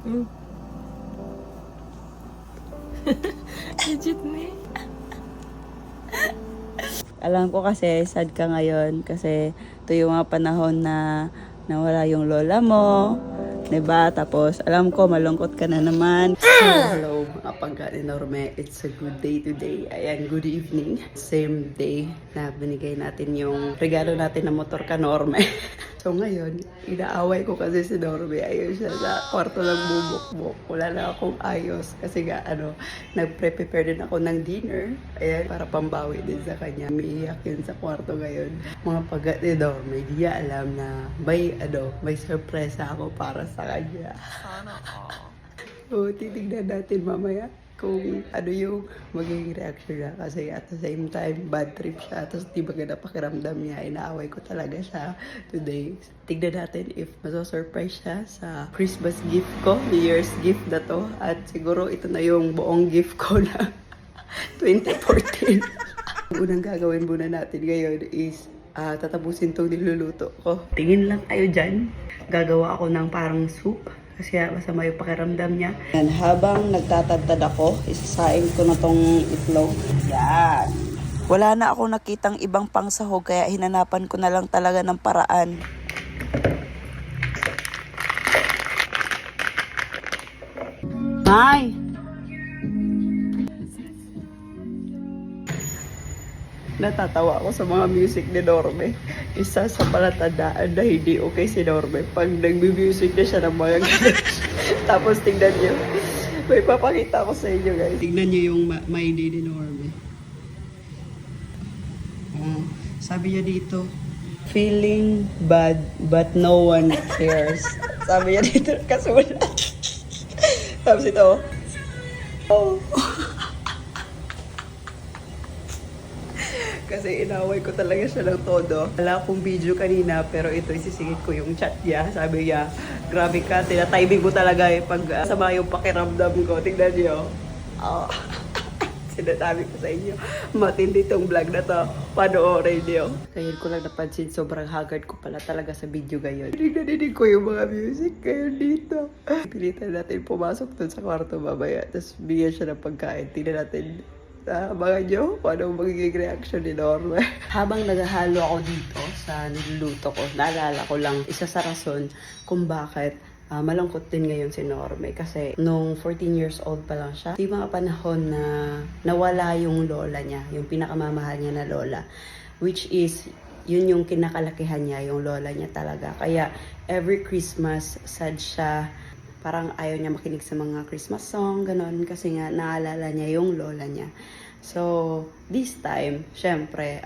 Hmm. Legit me. Alam ko kasi sad ka ngayon kasi ito yung mga panahon na nawala yung lola mo, 'di ba? Tapos alam ko malungkot ka na naman. So, hello mga pagka-enorme. It's a good day today. Ayan, good evening. Same day na binigay natin yung regalo natin na motor ka, Norme. So ngayon, inaaway ko kasi si Norme. Ayun siya sa kwarto ng bubok-buk. Wala na akong ayos kasi nga nagpre-prepare din ako ng dinner. Ayan, para pambawi din sa kanya. Umiiyak yun sa kwarto ngayon. Mga pagkat ni Norme, di niya alam na may surpresa ako para sa kanya. So, titignan natin mamaya kung ano yung magiging reaction niya. Kasi at the same time, bad trip siya. Tapos di maganda pakiramdam niya. Inaaway ko talaga siya today. Tignan natin if maso-surprise siya sa Christmas gift ko, New Year's gift na to. At siguro ito na yung buong gift ko na 2014. Ang unang gagawin muna natin ngayon is tatapusin itong niluluto ko. Tingin lang tayo dyan. Gagawa ako ng parang soup. Kasi masama yung pakiramdam niya. And habang nagtatadtad ako, isasaing ko na tong itlog. Yan. Wala na ako nakitang ibang pangsahog kaya hinanapan ko na lang talaga ng paraan. Nay! Natatawa ako sa mga music ni Norme. Isa sa palatandaan na hindi okay si Norme. Pag nagbi-music na siya ng mga ganun. Tapos tingnan niyo. May papakita ko sa inyo guys. Tingnan niyo yung my day ni Norme. Sabi niya dito, feeling bad but no one cares. Sabi niya dito, kasulat. Tapos ito, oh. Kasi inaway ko talaga siya ng todo. Wala akong video kanina, pero ito isisingit ko yung chat niya. Sabi niya, grabe ka, tinatiming mo talaga pag sama yung pakiramdam ko. Tingnan niyo. Oh. Sinasabi ko sa inyo, matindi tong vlog na to. Panoorin niyo. Ngayon ko lang napansin, sobrang haggard ko pala talaga sa video ngayon. Nadinig ko yung mga music ngayon dito. Pilitan natin pumasok dun sa kwarto mamaya. Tapos bigyan siya ng pagkain. Tingnan natin. Abangan nyo kung anong magiging reaction ni Norme. Habang naghahalo ako dito sa niluluto ko, naalala ko lang isa sa rason kung bakit malungkot din ngayon si Norme. Kasi nung 14 years old pa lang siya, yung mga panahon na nawala yung lola niya, yung pinakamamahal niya na lola. Which is, yun yung kinakalakihan niya, yung lola niya talaga. Kaya every Christmas, sad siya. Parang ayaw niya makinig sa mga Christmas song, ganon. Kasi nga, naalala niya yung lola niya. So, this time, syempre,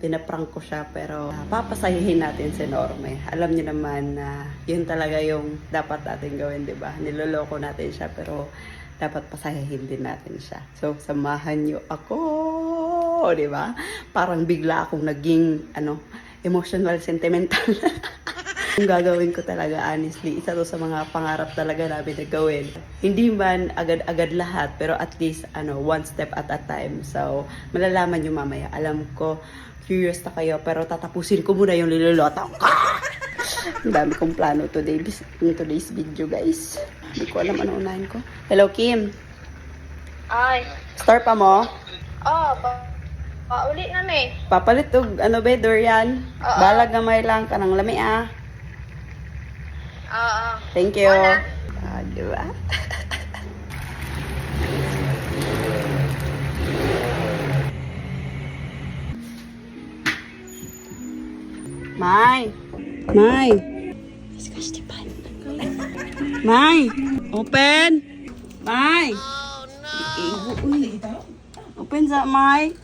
pinaprank ko siya. Pero, papasahihin natin si Norme. Alam niyo naman na yun talaga yung dapat natin gawin, di ba? Niloloko natin siya, pero dapat pasahihin din natin siya. So, samahan niyo ako, di ba? Parang bigla akong naging, emotional, sentimental. Yung gagawin ko talaga, honestly, isa to sa mga pangarap talaga namin na gawin. Hindi man agad-agad lahat, pero at least, one step at a time. So, malalaman nyo mamaya. Alam ko, curious na kayo, pero tatapusin ko muna yung niluluto ko. Ang dami kong plano today's video, guys. Hindi ko alam ano unahin ko. Hello, Kim. Ay. Start pa mo? Paulit na may. Papalit og durian. Balag gamay lang ka ng lami Thank you. Diba? Mai. Mai. Open. Mai. Oh, no. Open sa Mai.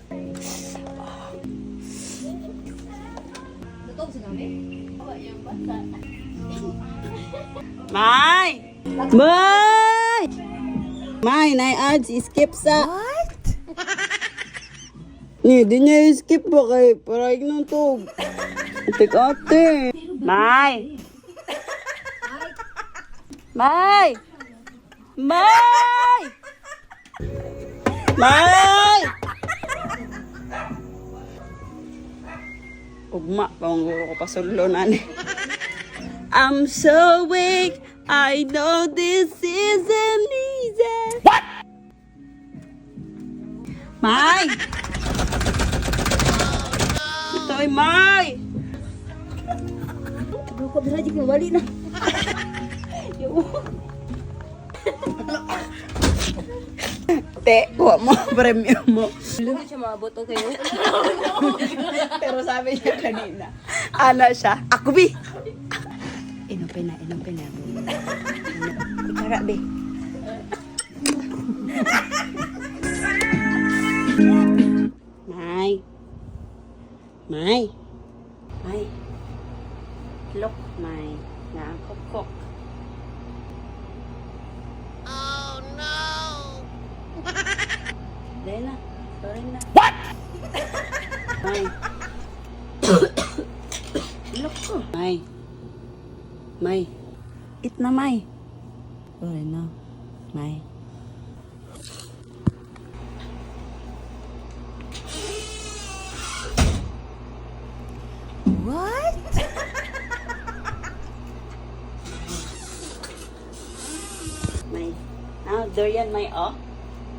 Mai, na-add si skip sa... What? Di niya skip ba kay parang nung to. Ate. Mai! Ugma, panguro ko pa sulo na ni. I'm so weak, I know this isn't easy. What? Mai! Ito ay Mai! Aduh, kok bisa jadi balik na. Te, kuha mo premium mo. Belum siya maabot o kayo. Pero sabi niya kanina, ana siya, ako bi! Inumpin na. Kutsara, bi. Mai. Look, Mai. Nakakukok. Oh, no! Dahil na. Sorry na. What? Mai. Look ko. Mai. Eat na, Mai. Sorry na. Mai. What? May. Now, durian, May, oh.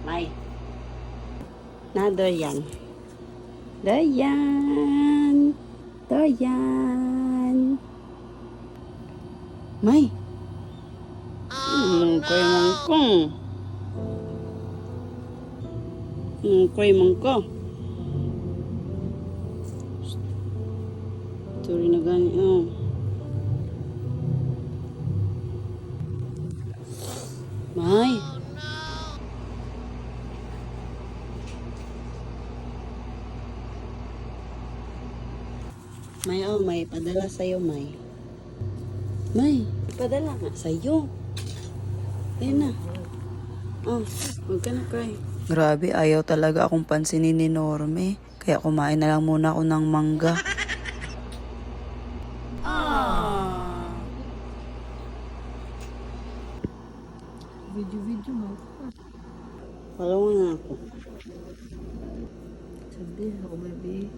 May. Now, durian. Durian. May. Koy mangko. Sorry na gani, oh. May. May, oh, may padala sa'yo, May. May, padala nga sa'yo. Ayun na. Oh, huwag ka na cry. Grabe, ayaw talaga akong pansinin ni Norme. Kaya kumain na lang muna ako ng mangga. Video mo. Follow mo na ako. Sabi ako, baby.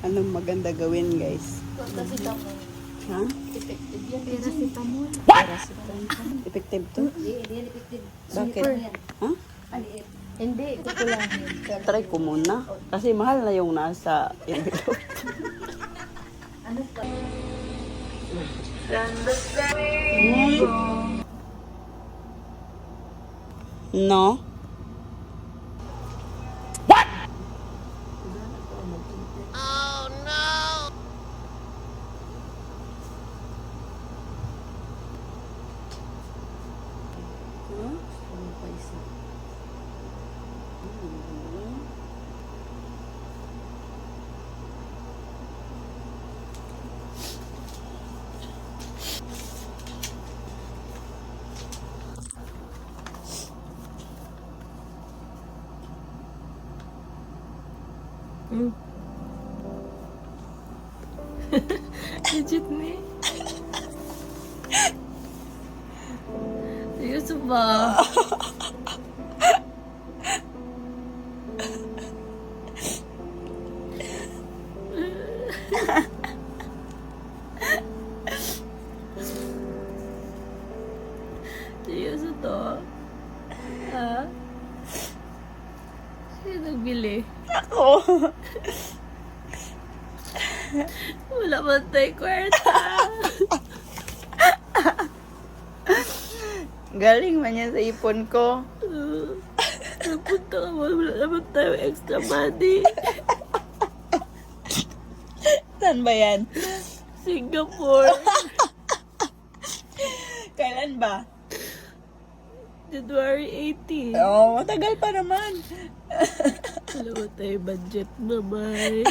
Anong maganda gawin, guys? Paracetamol. Ha? Effective yan. Paracetamol. Effective to? Hindi effective. Bakit? Ha? Hindi, ito ko lang. Try ko muna. Kasi mahal na yung nasa envelope. Ano pa? No? Legit nih. Serius ba? Serius to? Ha? Sino nagbili? Ako! Wala man tayo kwarta. Galing man yan sa ipon ko. Napunta ka mo, wala naman tayo extra money. Saan ba yan? Singapore. Kailan ba? January 18. Oo, matagal pa naman. Wala ba tayo budget, mamay?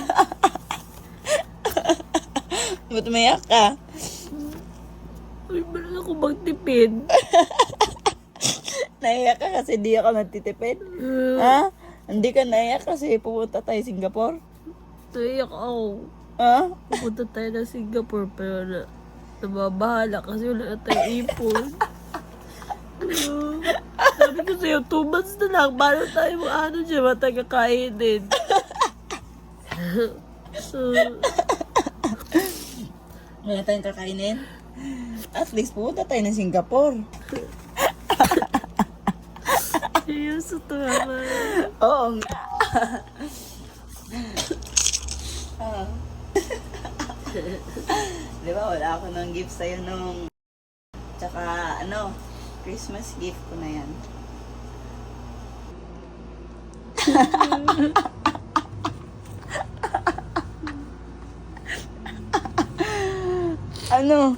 Ba't mayak ka? Uy, meron ako magtipid. Naiyak ka kasi di ako nagtitipid? Ha? Hindi ka naiyak kasi pupunta tayo Singapore? Tuyak ako. Ha? Pupunta tayo na Singapore pero nababahala kasi wala na tayo ipon. Sabi ko sa'yo, 2 months na lang. Paano tayo ano dyan? Matagakainin. Wala tayong kakainin? At least pupunta tayo ng Singapore. Seryoso to, mama. Oo nga. Di ba, wala ako ng gift sa'yo nung... Tsaka, Christmas gift ko na yan. Ano?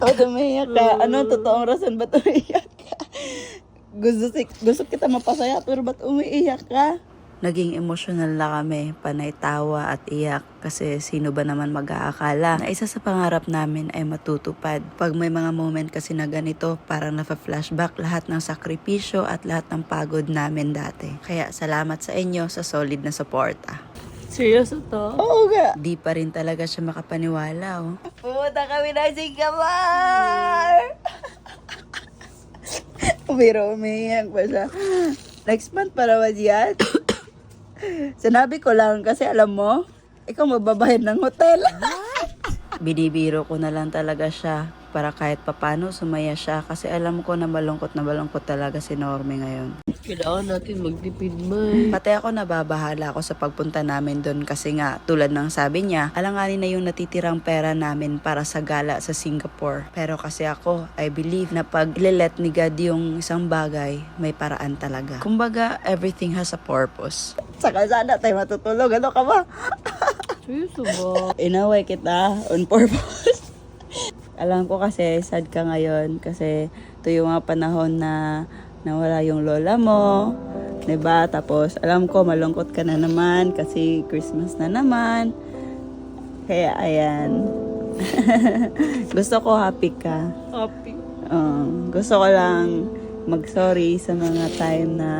O, umiiyak ka. Ano, totoong rason ba't umiiyak ka? Gusto kita mapasaya, pero ba't umiiyak ka? Naging emosyonal na kami, panay tawa at iyak kasi sino ba naman mag-aakala na isa sa pangarap namin ay matutupad. Pag may mga moment kasi na ganito, parang nafa-flashback lahat ng sakripisyo at lahat ng pagod namin dati. Kaya salamat sa inyo sa solid na suporta. Seryoso to? Oo nga. Di pa rin talaga siya makapaniwala, oh. Pumunta kami na Singapore! Pero umiiyak pa siya. Next month para ba yan? Sinabi ko lang kasi alam mo, ikaw magbabayad ng hotel. Binibiro ko na lang talaga siya para kahit papano sumaya siya kasi alam ko na malungkot talaga si Norme ngayon. Kailangan natin magtipid, May. Pati ako nababahala ako sa pagpunta namin doon kasi nga tulad ng sabi niya, alanganin na yung natitirang pera namin para sa gala sa Singapore. Pero kasi ako, I believe na pag ilelet ni God yung isang bagay, may paraan talaga. Kumbaga, everything has a purpose. Saka sana tayo matutulog. Ano ka ba? Seryoso ba? Inaway kita on purpose. Alam ko kasi sad ka ngayon kasi ito yung mga panahon na nawala yung lola mo, 'di ba? Tapos alam ko malungkot ka na naman kasi Christmas na naman. Kaya ayan. Gusto ko happy ka. Happy. Gusto ko lang mag-sorry sa mga time na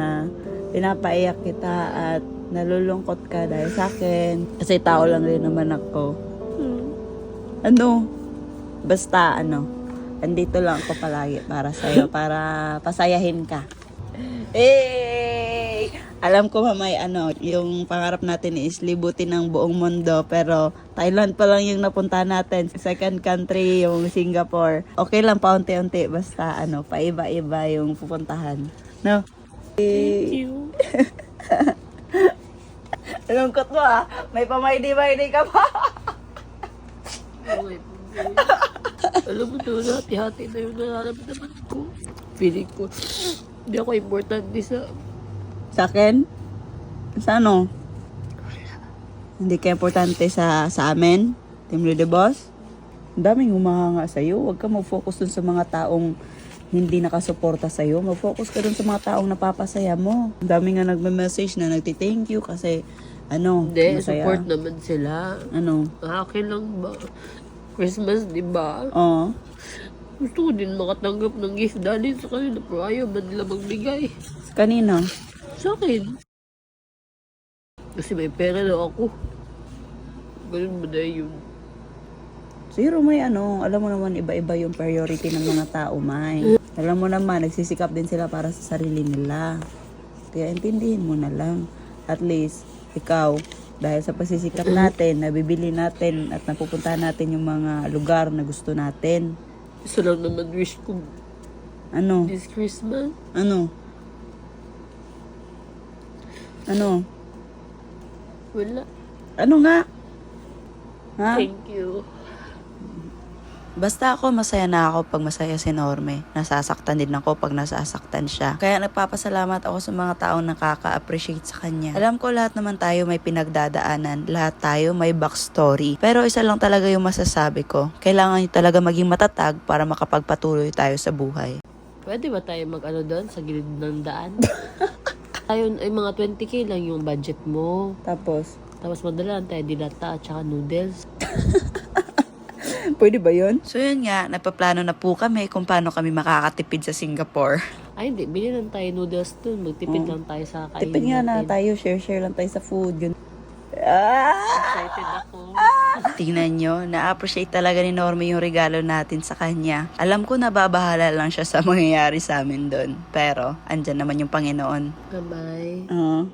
pinapaiyak kita at nalulungkot ka dahil sa akin. Kasi tao lang rin naman ako. Basta andito lang ako palagi para sa'yo, para pasayahin ka. Hey! Alam ko mamay yung pangarap natin is libutin ng buong mundo, pero Thailand pa lang yung napunta natin. Second country yung Singapore. Okay lang paunti-unti, basta paiba-iba yung pupuntahan. No? Thank you. Lungkot mo may pamaydi-maydi ka pa. Okay, alam mo doon, hati-hati na yung nararamdaman ko. Feeling ko, hindi ako importante sa... Sa akin? Sa ano? Hindi ka importante sa amin? Team Leader Boss? Ang daming humahanga sa'yo. Huwag ka mag-focus dun sa mga taong hindi nakasuporta sa'yo. Mag-focus ka dun sa mga taong napapasaya mo. Ang daming nga nagme-message na nagti-thank you kasi Hindi, masaya. support naman sila. Akin lang ba? Christmas, di ba? Oo. Gusto ko din makatanggap ng gift dahil sa kanila, pero ayaw ba nila magbigay? Kanino? Sa akin. Kasi may pera na ako. Ganun ba na yun? Zero may alam mo naman iba-iba yung priority ng mga tao, May. Alam mo naman, nagsisikap din sila para sa sarili nila. Kaya intindihin mo na lang. At least, ikaw, dahil sa pagsisikap natin, nabibili natin at napupuntahan natin yung mga lugar na gusto natin. Isa lang naman wish ko Ano? this Christmas. Ano? Wala. Ano nga? Ha? Thank you. Basta ako, masaya na ako pag masaya si Norme. Nasasaktan din ako pag nasasaktan siya. Kaya nagpapasalamat ako sa mga taong nakaka-appreciate sa kanya. Alam ko lahat naman tayo may pinagdadaanan. Lahat tayo may backstory. Pero isa lang talaga yung masasabi ko. Kailangan nyo talaga maging matatag para makapagpatuloy tayo sa buhay. Pwede ba tayo doon sa gilid ng daan? Tayo ay mga 20k lang yung budget mo. Tapos Madalan tayo dilata at saka noodles. pwede ba yun? So yun nga, napaplano na po kami kung paano kami makakatipid sa Singapore. Ay hindi, bili lang tayo noodles dun. Magtipid lang tayo sa kainin Tipid nga na natin. tayo, share lang tayo sa food. Yun. Excited ako. Tingnan nyo, na-appreciate talaga ni Normie yung regalo natin sa kanya. Alam ko nababahala lang siya sa mangyayari sa amin doon. Pero, andyan naman yung Panginoon. Bye-bye. Oo.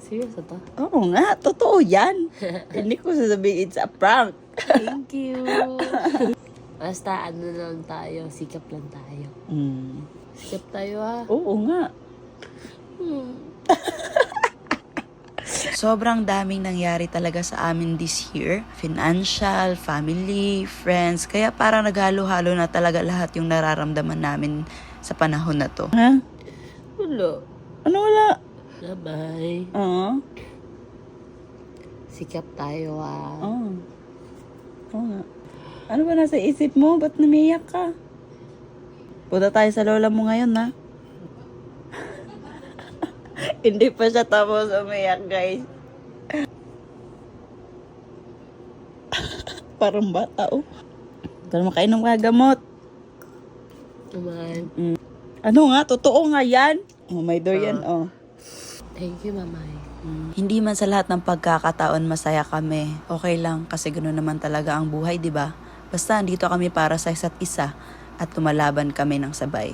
Seryoso to? Oo nga, totoo yan. Hindi ko sasabihin it's a prank. Thank you. Basta ano lang tayo, sikap lang tayo. Sikap tayo ha. Oo nga. Sobrang daming nangyari talaga sa amin this year. Financial, family, friends. Kaya parang naghalo-halo na talaga lahat yung nararamdaman namin sa panahon na to. Ha? Wala. Ano wala? Bye-bye. Oo. Sikap tayo ha. Oo. Oo nga. Ano ba nasa isip mo? Ba't namiyak ka? Punta tayo sa lola mo ngayon, ha? Hindi pa siya tapos umiyak, guys. Parang bata, oh. Pero makainom ka gamot. Naman. Ano nga? Totoo nga yan. Oh, may door yan, oh. Thank you, mamay. Hindi man sa lahat ng pagkakataon masaya kami. Okay lang kasi ganoon naman talaga ang buhay, 'di ba? Basta andito kami para sa isa't isa at lumalaban kami ng sabay.